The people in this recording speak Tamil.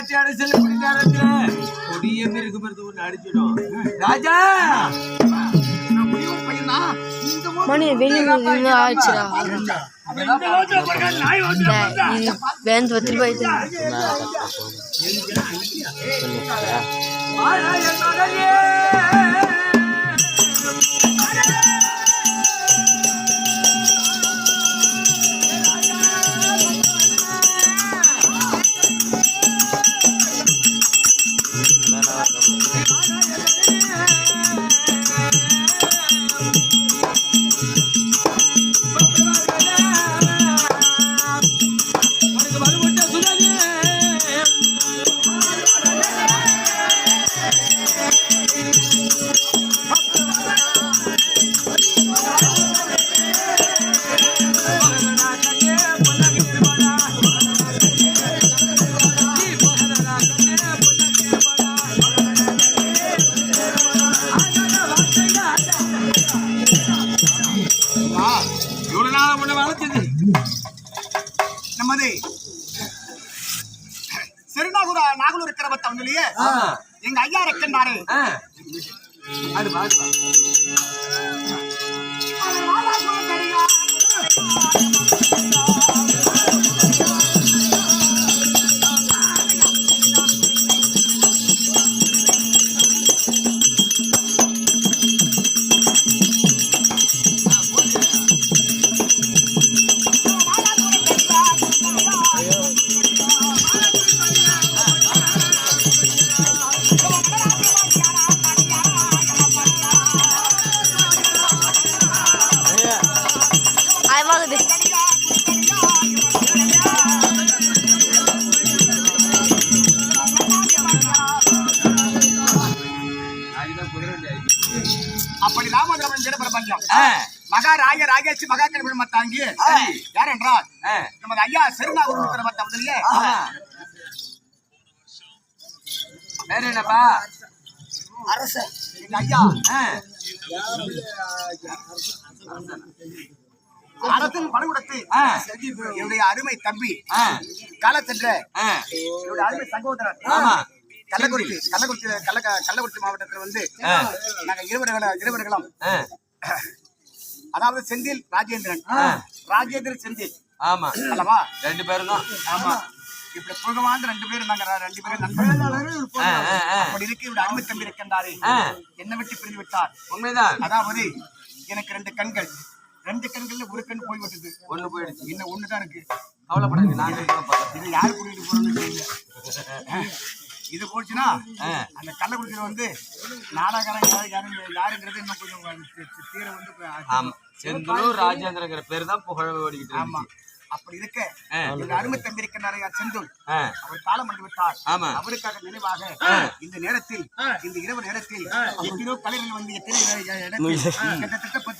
வேட்டையாட செல்லக்கூடிய நேரத்தில் கொடிய மிருக மருந்து ஒன்று அடிச்சிடும். ராஜா மணி வெளியே ஆயிடுச்சுடா. பேந்து பத்து ரூபாய் நமது நாகலூர் இருக்கிற பத்தவங்களையே எங்க ஐயா இருக்கின்றாரு. அது பாருப்பா அப்படி ராமதரமன் ஜட பிரபஞ்சம் மகா ராய ராகேஷ் மகா கல்வி தாங்கி யார் என்றால் நமது ஐயா செருநாகூர் இருக்கிற முதலியே வேற என்னப்பா அரசன் எங்க ஐயா அரசன் பணகுடத்து என்னுடைய அருமை தம்பி காலத்தென்ற என்னுடைய அருமை சகோதரர் கள்ளக்குறிச்சி மாவட்டத்தில் வந்து நாங்க இருவர்களும் அதாவது செந்தில் ராஜேந்திரன் செந்தில் ஆமா அல்லவா ரெண்டு பேரும் தான். ஆமா இப்படி புகவாந்து ரெண்டு பேரும் நாங்க ரெண்டு பேரும் நண்பர்கள். அப்படி இருக்கு இவருடைய அருமை தம்பி இருக்கின்றாரு என்ன விட்டு பிரிந்து விட்டார். உண்மைதான். அதாவது எனக்கு ரெண்டு கண்கள்ல ஒரு கண் போய் விட்டது. ஒண்ணு போயிடுச்சு, இன்னும் ஒண்ணுதான் இருக்கு. கவலைப்படாது. நான் இது யாரு கூட்டிட்டு போறோம்னு தெரியல. இது போச்சுன்னா அந்த கள்ளக்குறிச்சியில வந்து நாடகாரங்க யாருங்கிறது இன்னும் கொஞ்சம் தீர வந்து செந்தூர் ராஜேந்திரங்கிற பேர் தான் புகழ ஓடிக்கிட்டு. ஆமா அப்படி இருக்க எங்க அருமை தம்பி இருக்கிறார் செந்தூர், அவர் காலம் வந்து விட்டார். அவருக்காக நினைவாக இந்த நேரத்தில் இந்த இரவு நேரத்தில் எத்தனையோ கலைஞர்கள் வந்து எத்தனை கிட்டத்தட்ட 10